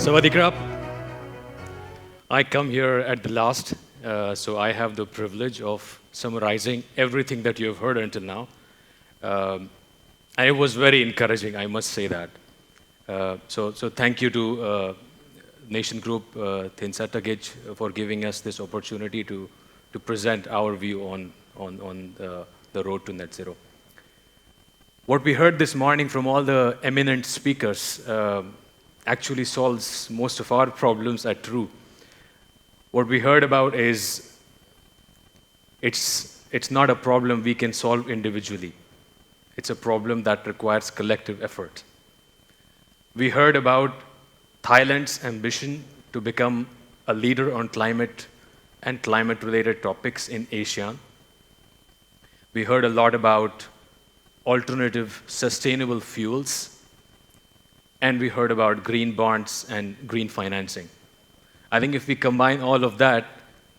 Sawadee krap. I come here at the last, so I have the privilege of summarizing everything that you have heard until now. And it was very encouraging, I must say that. So thank you to Nation Group, thansettakij, for giving us this opportunity to present our view on the road to net zero. What we heard this morning from all the eminent speakers actually solves most of our problems at True. What we heard about is it's not a problem we can solve individually. It's a problem that requires collective effort. We heard about Thailand's ambition to become a leader on climate and climate-related topics in ASEAN. We heard a lot about alternative sustainable fuels, and we heard about green bonds and green financing. I think if we combine all of that,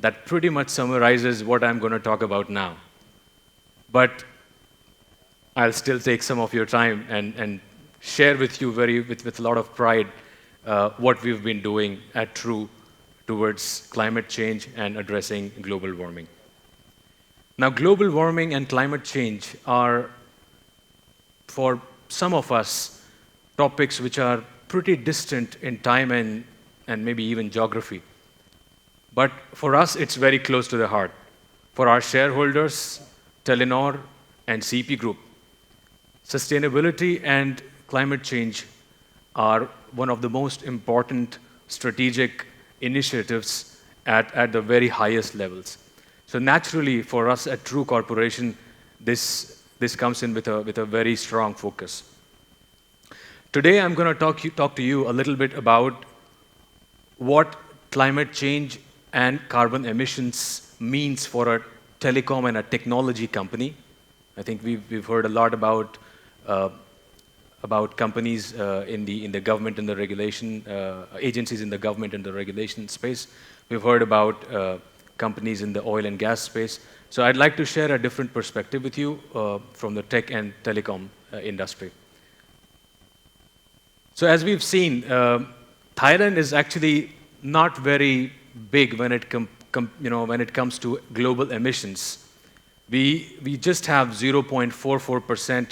that pretty much summarizes what I'm going to talk about now. But I'll still take some of your time and share with you with a lot of pride what we've been doing at True towards climate change and addressing global warming. Now, global warming and climate change are, for some of us, topics which are pretty distant in time and maybe even geography. But for us, it's very close to the heart. For our shareholders, Telenor and CP Group, sustainability and climate change are one of the most important strategic initiatives at the very highest levels. So naturally, for us at True Corporation, this comes in with a very strong focus. Today, I'm going to talk to you a little bit about what climate change and carbon emissions means for a telecom and a technology company. I think we've heard a lot about companies in the government and the regulation, agencies in the government and the regulation space. We've heard about companies in the oil and gas space. So I'd like to share a different perspective with you from the tech and telecom industry. So as we've seen, Thailand is actually not very big when it comes to global emissions. We just have 0.44%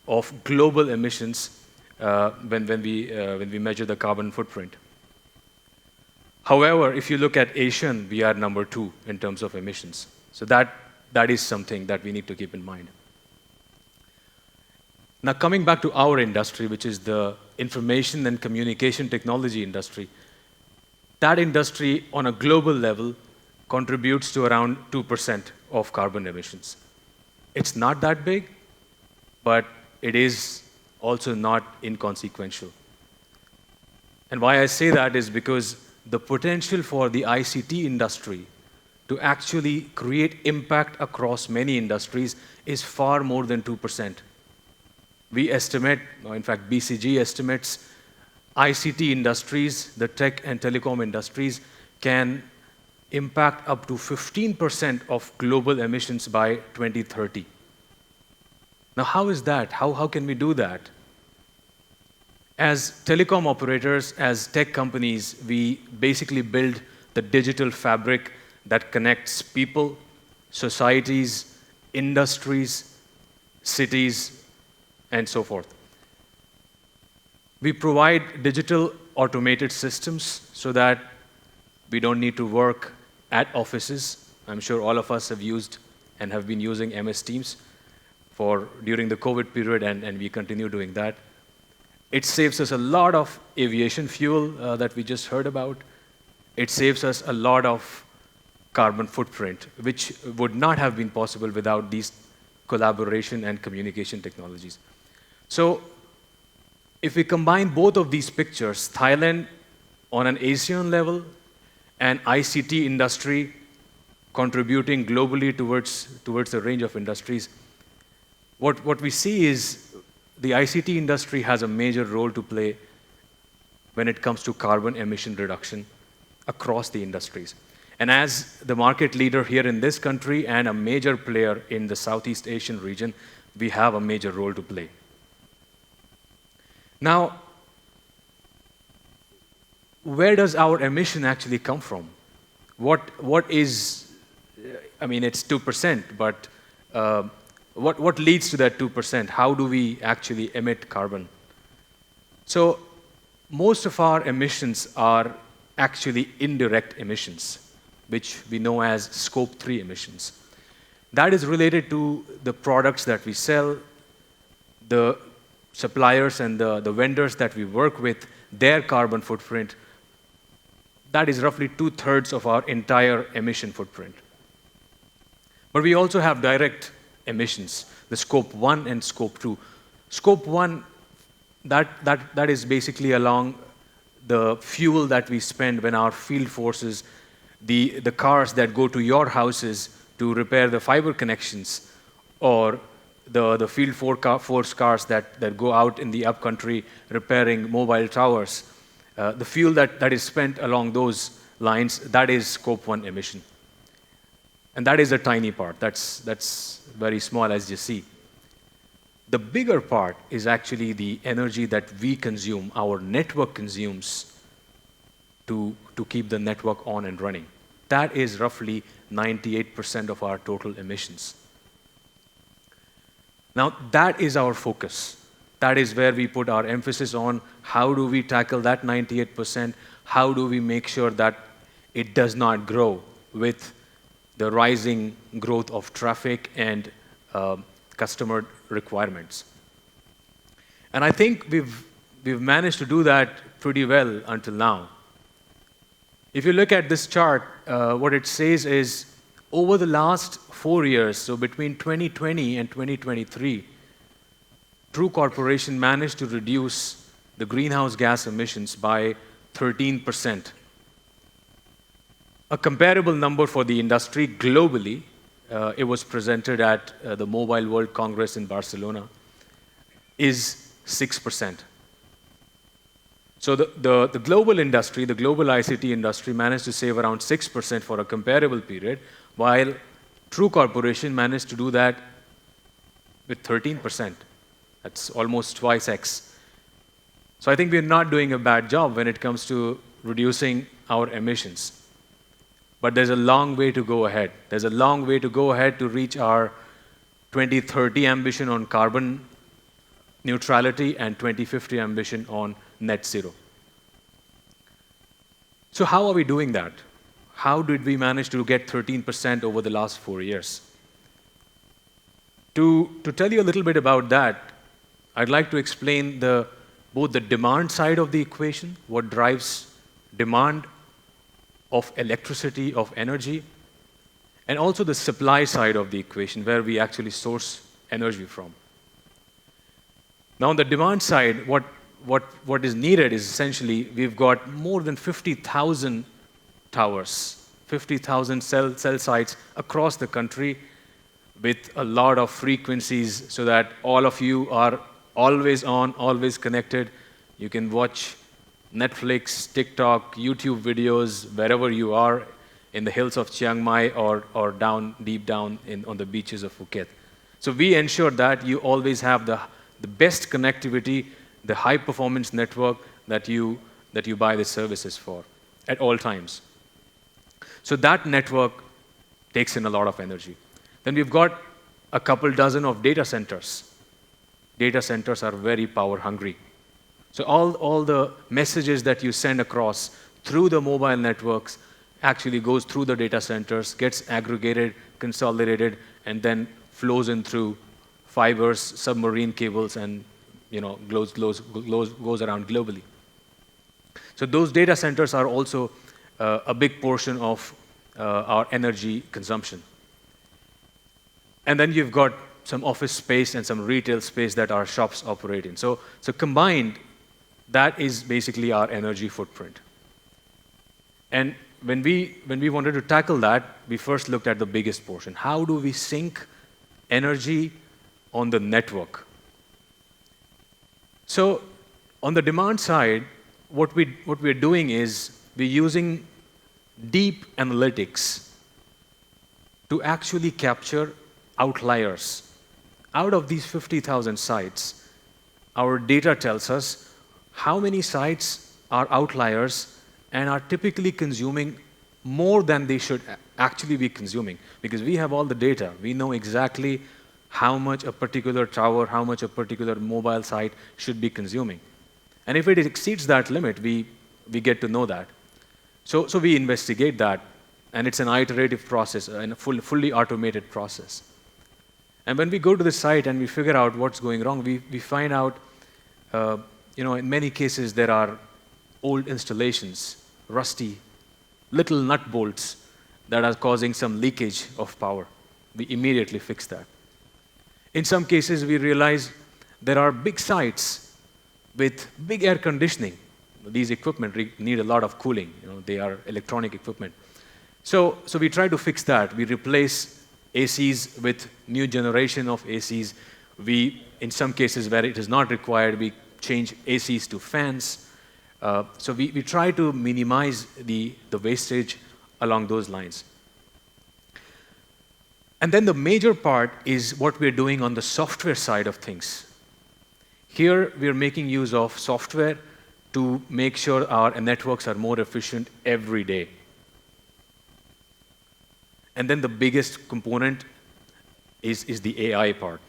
of global emissions when we measure the carbon footprint. However, if you look at ASEAN, we are number 2 in terms of emissions. So that is something that we need to keep in mind. Now, coming back to our industry, which is the information and communication technology industry, that industry on a global level contributes to around 2% of carbon emissions. It's not that big, but it is also not inconsequential. And why I say that is because the potential for the ICT industry to actually create impact across many industries is far more than 2%. We estimate, or in fact BCG estimates, ICT industries, the tech and telecom industries, can impact up to 15% of global emissions by 2030. Now, how is that? How can we do that? As telecom operators, as tech companies, we basically build the digital fabric that connects people, societies, industries, cities, and so forth. We provide digital automated systems so that we don't need to work at offices. I'm sure all of us have used and have been using MS Teams during the COVID period, and we continue doing that. It saves us a lot of aviation fuel that we just heard about. It saves us a lot of carbon footprint, which would not have been possible without these collaboration and communication technologies. So if we combine both of these pictures, Thailand on an ASEAN level and ICT industry contributing globally towards a range of industries, what we see is the ICT industry has a major role to play when it comes to carbon emission reduction across the industries. And as the market leader here in this country and a major player in the Southeast Asian region, we have a major role to play. Now, where does our emission actually come from? What is, I mean, it's 2%, but what leads to that 2%? How do we actually emit carbon? So most of our emissions are actually indirect emissions, which we know as scope 3 emissions. That is related to the products that we sell, the suppliers and the vendors that we work with, their carbon footprint. That is roughly 2/3 of our entire emission footprint. But we also have direct emissions, the scope 1 and scope 2. Scope 1, that is basically along the fuel that we spend when our field forces, the cars that go to your houses to repair the fiber connections, or the field force cars that go out in the upcountry repairing mobile towers. The fuel that is spent along those lines, that is scope 1 emission. And that is a tiny part. That's very small, as you see. The bigger part is actually the energy that we consume, our network consumes to keep the network on and running. That is roughly 98% of our total emissions. Now, that is our focus. That is where we put our emphasis on how do we tackle that 98%, how do we make sure that it does not grow with the rising growth of traffic and customer requirements. And I think we've managed to do that pretty well until now. If you look at this chart, what it says is over the last 4 years, so between 2020 and 2023, True Corporation managed to reduce the greenhouse gas emissions by 13%. A comparable number for the industry globally, it was presented at the Mobile World Congress in Barcelona, is 6%. So the global industry, the global ICT industry managed to save around 6% for a comparable period, while True Corporation managed to do that with 13%. That's almost twice X. So I think we're not doing a bad job when it comes to reducing our emissions. But there's a long way to go ahead. There's a long way to go ahead to reach our 2030 ambition on carbon neutrality and 2050 ambition on net zero. So how are we doing that? How did we manage to get 13% over the last 4 years? To tell you a little bit about that, I'd like to explain both the demand side of the equation, what drives demand of electricity, of energy, and also the supply side of the equation, where we actually source energy from. Now, on the demand side, what is needed is essentially we've got more than 50,000 towers, 50,000 cell sites across the country with a lot of frequencies so that all of you are always on, always connected. You can watch Netflix, TikTok, YouTube videos, wherever you are, in the hills of Chiang Mai or deep down on the beaches of Phuket. So we ensure that you always have the best connectivity, the high-performance network that you buy the services for at all times. So that network takes in a lot of energy. Then we've got a couple dozen of data centers. Data centers are very power-hungry. So all the messages that you send across through the mobile networks actually goes through the data centers, gets aggregated, consolidated, and then flows in through fibers, submarine cables, and goes around globally. So those data centers are also a big portion of our energy consumption. And then you've got some office space and some retail space that our shops operate in. So combined, that is basically our energy footprint. And when we wanted to tackle that, we first looked at the biggest portion. How do we sink energy on the network? So on the demand side, what we're doing is we're using deep analytics to actually capture outliers. Out of these 50,000 sites, our data tells us how many sites are outliers and are typically consuming more than they should actually be consuming, because we have all the data. We know exactly how much a particular tower, how much a particular mobile site should be consuming. And if it exceeds that limit, we get to know that. So we investigate that, and it's an iterative process, and a fully automated process. And when we go to the site and we figure out what's going wrong, we find out, in many cases there are old installations, rusty, little nut bolts that are causing some leakage of power. We immediately fix that. In some cases, we realize there are big sites with big air conditioning. These equipment need a lot of cooling. They are electronic equipment. So we try to fix that. We replace ACs with new generation of ACs. In some cases where it is not required, we change ACs to fans. So we try to minimize the wastage along those lines. And then the major part is what we're doing on the software side of things. Here, we're making use of software to make sure our networks are more efficient every day. And then the biggest component is the AI part.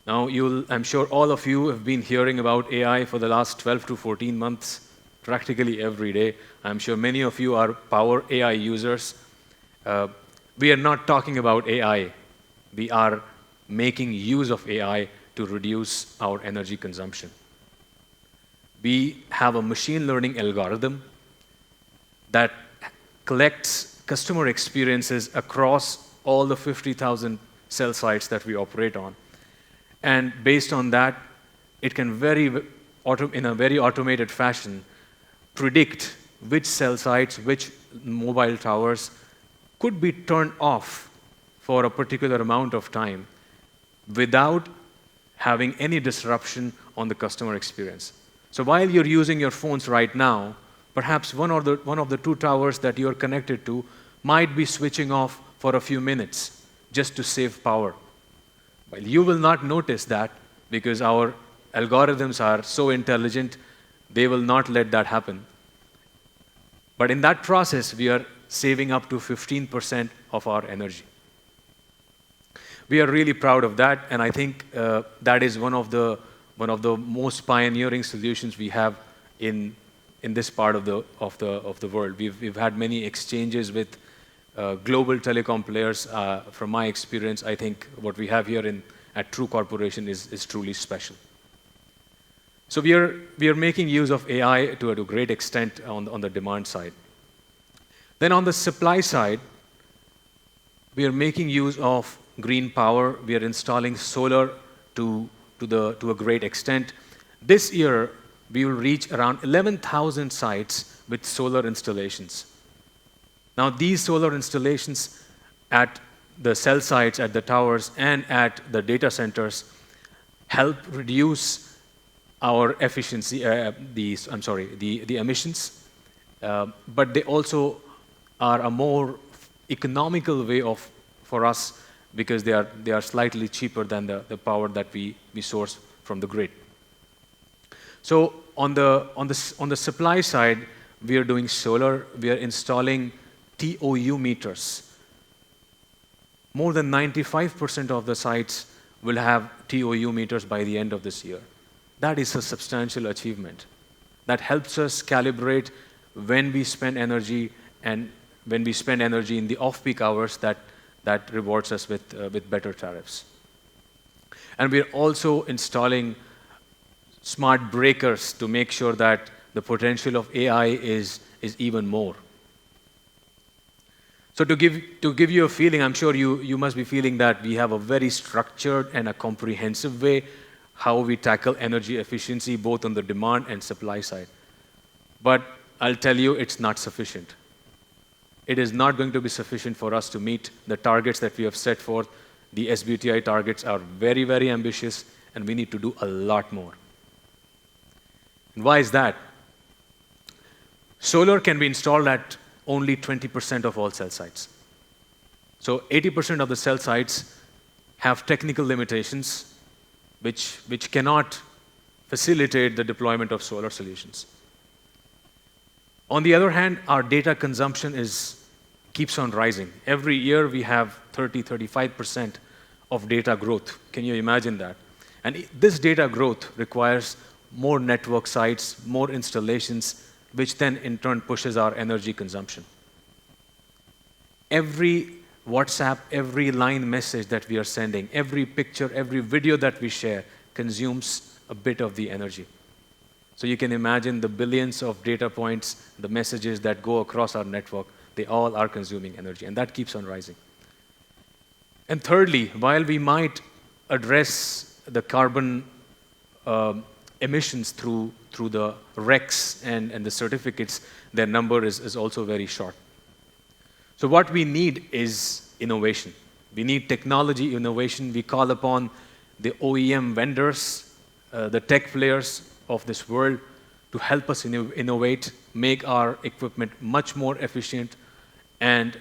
Now, I'm sure all of you have been hearing about AI for the last 12 to 14 months, practically every day. I'm sure many of you are Power AI users. We are not talking about AI. We are making use of AI to reduce our energy consumption. We have a machine learning algorithm that collects customer experiences across all the 50,000 cell sites that we operate on. And based on that, it can in a very automated fashion predict which cell sites, which mobile towers could be turned off for a particular amount of time without having any disruption on the customer experience. So while you're using your phones right now, perhaps one of the two towers that you're connected to might be switching off for a few minutes just to save power. Well, you will not notice that because our algorithms are so intelligent, they will not let that happen. But in that process, we are saving up to 15% of our energy. We are really proud of that, and I think that is one of the most pioneering solutions we have in this part of the world. We've had many exchanges with global telecom players. From my experience, I think what we have here at True Corporation is truly special. So we are making use of AI to a great extent on the demand side. Then on the supply side, we are making use of green power. We are installing solar to a great extent. This year, we will reach around 11,000 sites with solar installations. Now, these solar installations at the cell sites, at the towers, and at the data centers help reduce our efficiency, the emissions, but they also are a more economical way for us because they are slightly cheaper than the power that we source from the grid. So on the supply side, we are doing solar. We are installing TOU meters. More than 95% of the sites will have TOU meters by the end of this year. That is a substantial achievement. That helps us calibrate when we spend energy, and when we spend energy in the off-peak hours, that rewards us with better tariffs. And we're also installing smart breakers to make sure that the potential of AI is even more. So to give you a feeling, I'm sure you must be feeling that we have a very structured and a comprehensive way how we tackle energy efficiency both on the demand and supply side. But I'll tell you, it's not sufficient. It is not going to be sufficient for us to meet the targets that we have set forth. The SBTi targets are very, very ambitious, and we need to do a lot more. And why is that? Solar can be installed at only 20% of all cell sites. So 80% of the cell sites have technical limitations which cannot facilitate the deployment of solar solutions. On the other hand, our data consumption keeps on rising. Every year we have 35% of data growth. Can you imagine that? And this data growth requires more network sites, more installations, which then in turn pushes our energy consumption. Every WhatsApp, every line message that we are sending, every picture, every video that we share consumes a bit of the energy. So you can imagine the billions of data points, the messages that go across our network, they all are consuming energy, and that keeps on rising. And thirdly, while we might address the carbon emissions through the RECs and the certificates, their number is also very short. So what we need is innovation. We need technology innovation. We call upon the OEM vendors, the tech players of this world to help us innovate, make our equipment much more efficient, and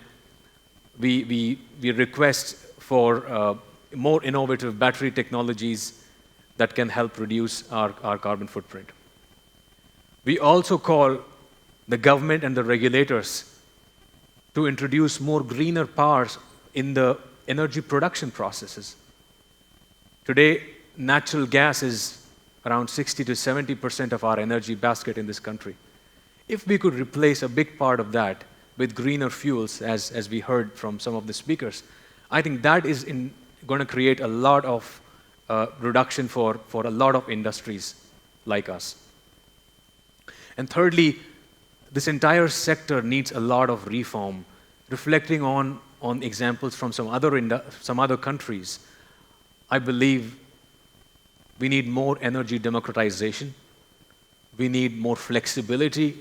we request for more innovative battery technologies that can help reduce our carbon footprint. We also call the government and the regulators to introduce more greener powers in the energy production processes. Today, natural gas is around 60 to 70% of our energy basket in this country. If we could replace a big part of that with greener fuels, as we heard from some of the speakers, I think that is going to create a lot of reduction for a lot of industries like us. And thirdly, this entire sector needs a lot of reform, reflecting on examples from some other countries. I believe we need more energy democratization. We need more flexibility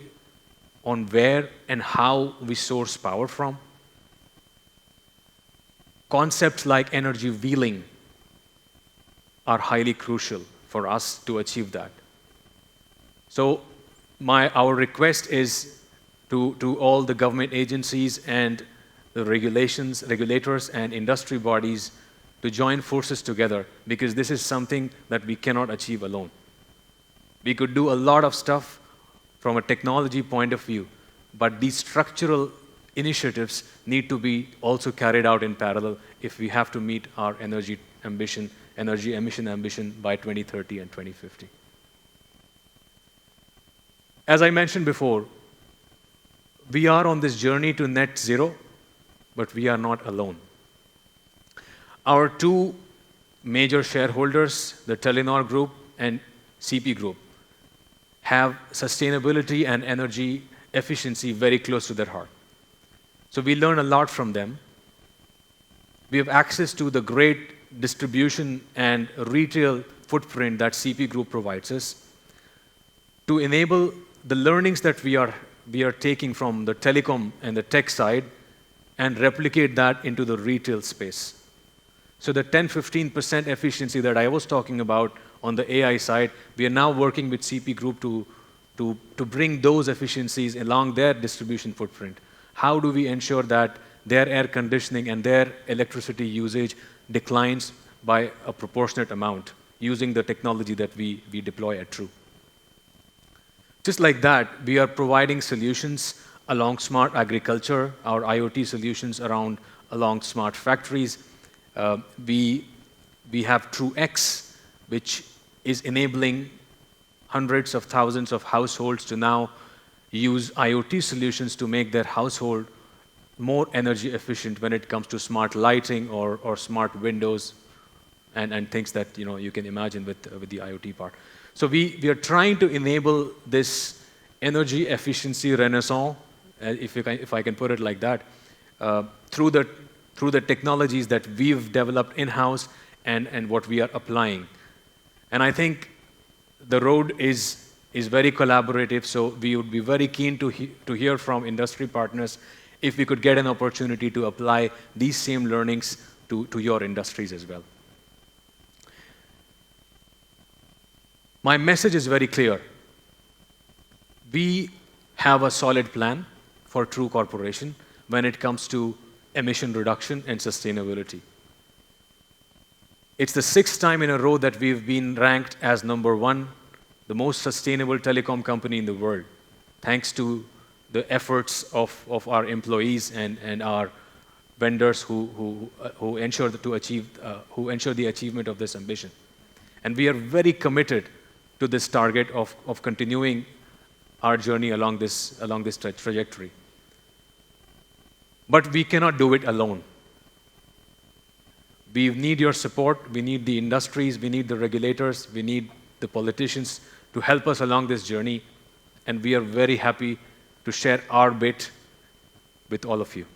on where and how we source power from. Concepts like energy wheeling are highly crucial for us to achieve that. So our request is to all the government agencies and the regulators and industry bodies to join forces together, because this is something that we cannot achieve alone. We could do a lot of stuff from a technology point of view, but these structural initiatives need to be also carried out in parallel if we have to meet our energy emission ambition by 2030 and 2050. As I mentioned before, we are on this journey to net zero, but we are not alone. Our two major shareholders, the Telenor Group and CP Group, have sustainability and energy efficiency very close to their heart. So we learn a lot from them. We have access to the great distribution and retail footprint that CP Group provides us to enable the learnings that we are taking from the telecom and the tech side and replicate that into the retail space. So the 10-15% efficiency that I was talking about on the AI side, we are now working with CP Group to bring those efficiencies along their distribution footprint. How do we ensure that their air conditioning and their electricity usage declines by a proportionate amount using the technology that we deploy at True? Just like that, we are providing solutions along smart agriculture, our IoT solutions along smart factories. We have TrueX, which is enabling hundreds of thousands of households to now use IoT solutions to make their household more energy efficient when it comes to smart lighting or smart windows and things that you can imagine with the IoT part. So we are trying to enable this energy efficiency renaissance, if I can put it like that, through the technologies that we've developed in-house and what we are applying. And I think the road is very collaborative, so we would be very keen to hear from industry partners if we could get an opportunity to apply these same learnings to your industries as well. My message is very clear. We have a solid plan for True Corporation when it comes to emission reduction and sustainability. It's the 6th time in a row that we've been ranked as #1, the most sustainable telecom company in the world, thanks to the efforts of our employees and our vendors who ensure the achievement of this ambition. And we are very committed to this target of continuing our journey along this trajectory. But we cannot do it alone. We need your support, we need the industries, we need the regulators, we need the politicians to help us along this journey, and we are very happy to share our bit with all of you.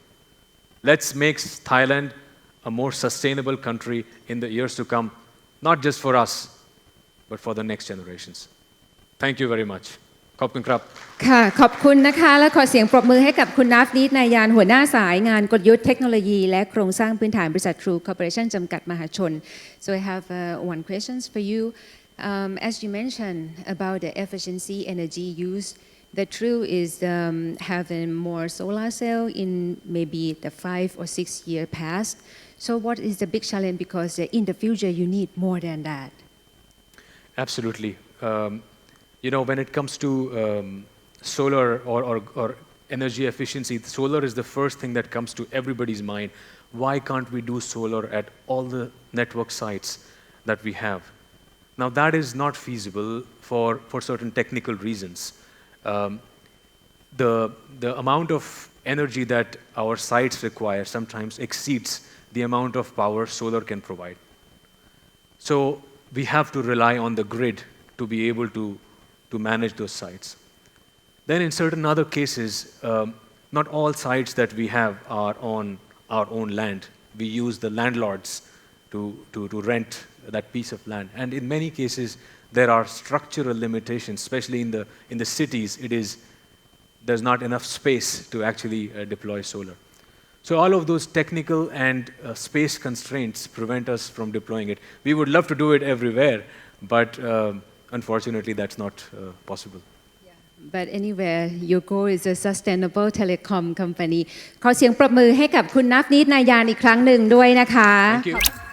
Let's make Thailand a more sustainable country in the years to come, not just for us, but for the next generations. Thank you very much. ขอบคุณครับ ค่ะขอบคุณนะคะและขอเสียงปรบมือให้กับคุณนาฟนิดนายานหัวหน้าสายงานกลยุทธ์เทคโนโลยีและโครงสร้างพื้นฐานบริษัท True Corporation จำกัดมหาชน So I have one question for you. As you mentioned about the efficiency energy use, the True is having more solar cell in maybe the 5 or 6 year past. So what is the big challenge because in the future you need more than that? Absolutely. When it comes to solar or energy efficiency, solar is the first thing that comes to everybody's mind. Why can't we do solar at all the network sites that we have? Now that is not feasible for certain technical reasons. The amount of energy that our sites require sometimes exceeds the amount of power solar can provide. So we have to rely on the grid to be able to manage those sites. Then in certain other cases, not all sites that we have are on our own land. We use the landlords to rent that piece of land. And in many cases, there are structural limitations, especially in the cities. There's not enough space to actually deploy solar. So all of those technical and space constraints prevent us from deploying it. We would love to do it everywhere, but unfortunately, that's not possible. But anywhere, your goal is a sustainable telecom company. ขอเสียงปรบมือให้กับคุณนัฟนิดนายานอีกครั้งหนึ่งด้วยนะคะ Thank you.